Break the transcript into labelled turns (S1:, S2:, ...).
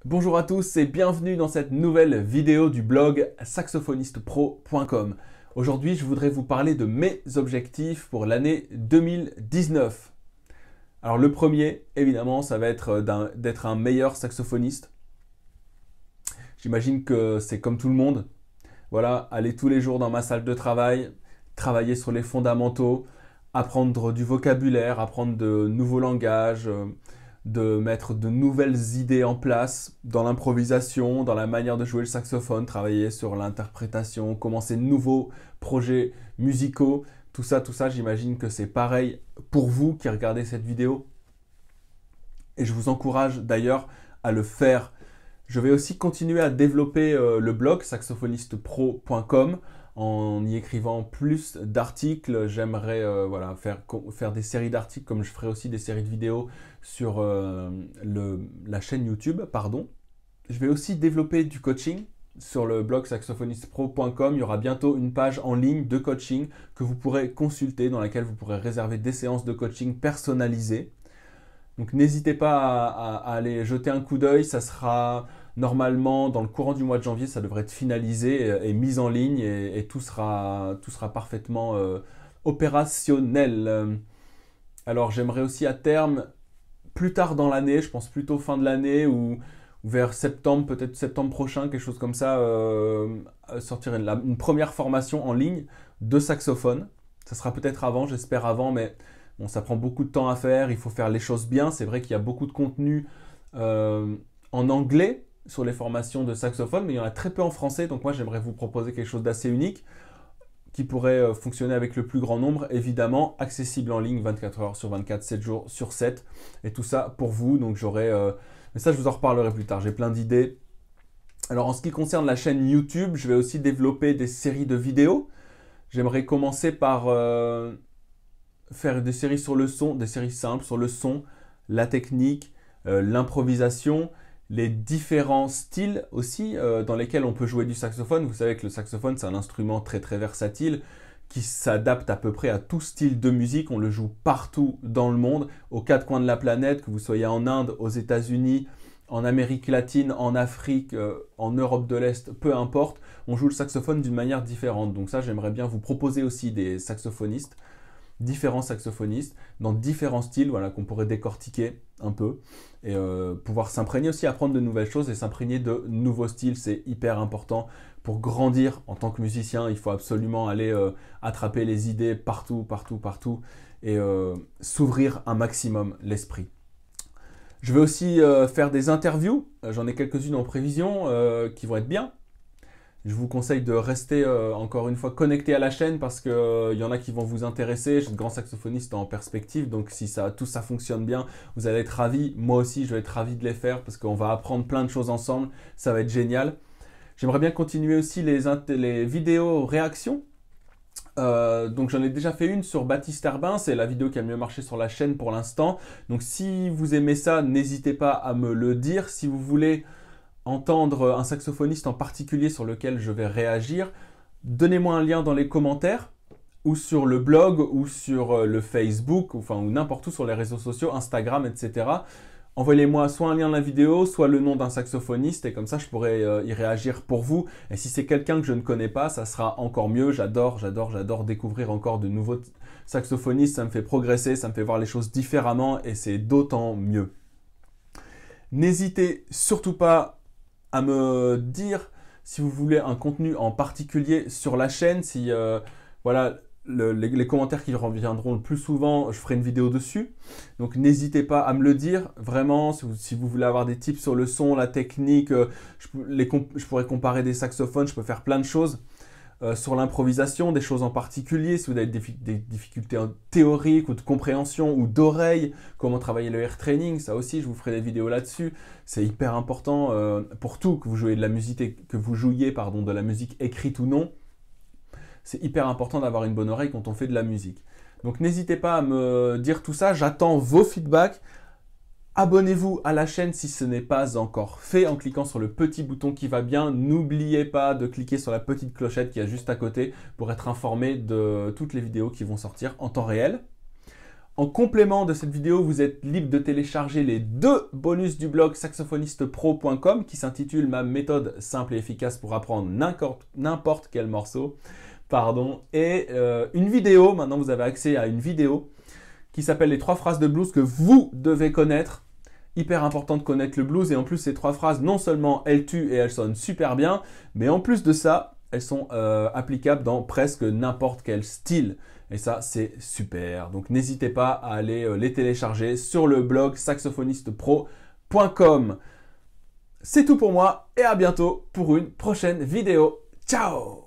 S1: Bonjour à tous et bienvenue dans cette nouvelle vidéo du blog saxophonistepro.com. Aujourd'hui, je voudrais vous parler de mes objectifs pour l'année 2019. Alors le premier, évidemment, ça va être d'être un meilleur saxophoniste. J'imagine que c'est comme tout le monde. Voilà, aller tous les jours dans ma salle de travail, travailler sur les fondamentaux, apprendre du vocabulaire, apprendre de nouveaux langages, de mettre de nouvelles idées en place dans l'improvisation, dans la manière de jouer le saxophone, travailler sur l'interprétation, commencer de nouveaux projets musicaux. Tout ça, j'imagine que c'est pareil pour vous qui regardez cette vidéo. Et je vous encourage d'ailleurs à le faire. Je vais aussi continuer à développer le blog saxophonistepro.com en y écrivant plus d'articles. J'aimerais faire des séries d'articles comme je ferai aussi des séries de vidéos sur la chaîne YouTube. Je vais aussi développer du coaching sur le blog saxophonistepro.com. Il y aura bientôt une page en ligne de coaching que vous pourrez consulter, dans laquelle vous pourrez réserver des séances de coaching personnalisées. Donc n'hésitez pas à aller jeter un coup d'œil, ça sera normalement dans le courant du mois de janvier, ça devrait être finalisé et mis en ligne et tout sera parfaitement opérationnel. Alors j'aimerais aussi à terme, plus tard dans l'année, je pense plutôt fin de l'année ou vers septembre, peut-être septembre prochain, quelque chose comme ça, sortir une première formation en ligne de saxophone. Ça sera peut-être avant, j'espère avant, mais bon, ça prend beaucoup de temps à faire, il faut faire les choses bien. C'est vrai qu'il y a beaucoup de contenu en anglais sur les formations de saxophone, mais il y en a très peu en français. Donc moi, j'aimerais vous proposer quelque chose d'assez unique qui pourrait fonctionner avec le plus grand nombre, évidemment, accessible en ligne 24 heures sur 24, 7 jours sur 7. Et tout ça pour vous. Donc j'aurai... mais ça, je vous en reparlerai plus tard. J'ai plein d'idées. Alors en ce qui concerne la chaîne YouTube, je vais aussi développer des séries de vidéos. J'aimerais commencer par... faire des séries sur le son, des séries simples sur le son, la technique, l'improvisation, les différents styles aussi dans lesquels on peut jouer du saxophone. Vous savez que le saxophone, c'est un instrument très très versatile qui s'adapte à peu près à tout style de musique. On le joue partout dans le monde, aux quatre coins de la planète, que vous soyez en Inde, aux États-Unis, en Amérique latine, en Afrique, en Europe de l'Est, peu importe. On joue le saxophone d'une manière différente. Donc ça, j'aimerais bien vous proposer aussi des saxophonistes, différents saxophonistes dans différents styles, voilà, qu'on pourrait décortiquer un peu et pouvoir s'imprégner aussi, apprendre de nouvelles choses et s'imprégner de nouveaux styles. C'est hyper important pour grandir en tant que musicien. Il faut absolument aller attraper les idées partout et s'ouvrir un maximum l'esprit. Je vais aussi faire des interviews, j'en ai quelques-unes en prévision qui vont être bien. Je vous conseille de rester encore une fois connecté à la chaîne parce qu'il y en a qui vont vous intéresser. J'ai de grands saxophonistes en perspective, donc si tout ça fonctionne bien, vous allez être ravis. Moi aussi, je vais être ravi de les faire parce qu'on va apprendre plein de choses ensemble. Ça va être génial. J'aimerais bien continuer aussi les vidéos réactions. Donc j'en ai déjà fait une sur Baptiste Herbin, c'est la vidéo qui a le mieux marché sur la chaîne pour l'instant. Donc si vous aimez ça, n'hésitez pas à me le dire. Si vous voulez entendre un saxophoniste en particulier sur lequel je vais réagir, donnez-moi un lien dans les commentaires ou sur le blog ou sur le Facebook ou n'importe où sur les réseaux sociaux, Instagram, etc. Envoyez-moi soit un lien de la vidéo, soit le nom d'un saxophoniste et comme ça je pourrai y réagir pour vous. Et si c'est quelqu'un que je ne connais pas, ça sera encore mieux. J'adore découvrir encore de nouveaux saxophonistes. Ça me fait progresser, ça me fait voir les choses différemment et c'est d'autant mieux. N'hésitez surtout pas à me dire si vous voulez un contenu en particulier sur la chaîne, si voilà, les commentaires qui reviendront le plus souvent, je ferai une vidéo dessus. Donc n'hésitez pas à me le dire, vraiment, si vous voulez avoir des tips sur le son, la technique, je pourrais comparer des saxophones, je peux faire plein de choses. Sur l'improvisation, des choses en particulier, si vous avez des difficultés théoriques ou de compréhension ou d'oreille, comment travailler le air training, ça aussi je vous ferai des vidéos là-dessus. C'est hyper important pour tout, que vous jouiez de la musique, de la musique écrite ou non. C'est hyper important d'avoir une bonne oreille quand on fait de la musique. Donc n'hésitez pas à me dire tout ça, j'attends vos feedbacks. Abonnez-vous à la chaîne si ce n'est pas encore fait en cliquant sur le petit bouton qui va bien. N'oubliez pas de cliquer sur la petite clochette qui est juste à côté pour être informé de toutes les vidéos qui vont sortir en temps réel. En complément de cette vidéo, vous êtes libre de télécharger les 2 bonus du blog saxophonistepro.com qui s'intitule Ma méthode simple et efficace pour apprendre n'importe quel morceau. Et une vidéo, maintenant vous avez accès à une vidéo qui s'appelle les 3 phrases de blues que vous devez connaître. Hyper important de connaître le blues et en plus ces 3 phrases, non seulement elles tuent et elles sonnent super bien, mais en plus de ça, elles sont applicables dans presque n'importe quel style. Et ça, c'est super. Donc n'hésitez pas à aller les télécharger sur le blog saxophonistepro.com. C'est tout pour moi et à bientôt pour une prochaine vidéo. Ciao!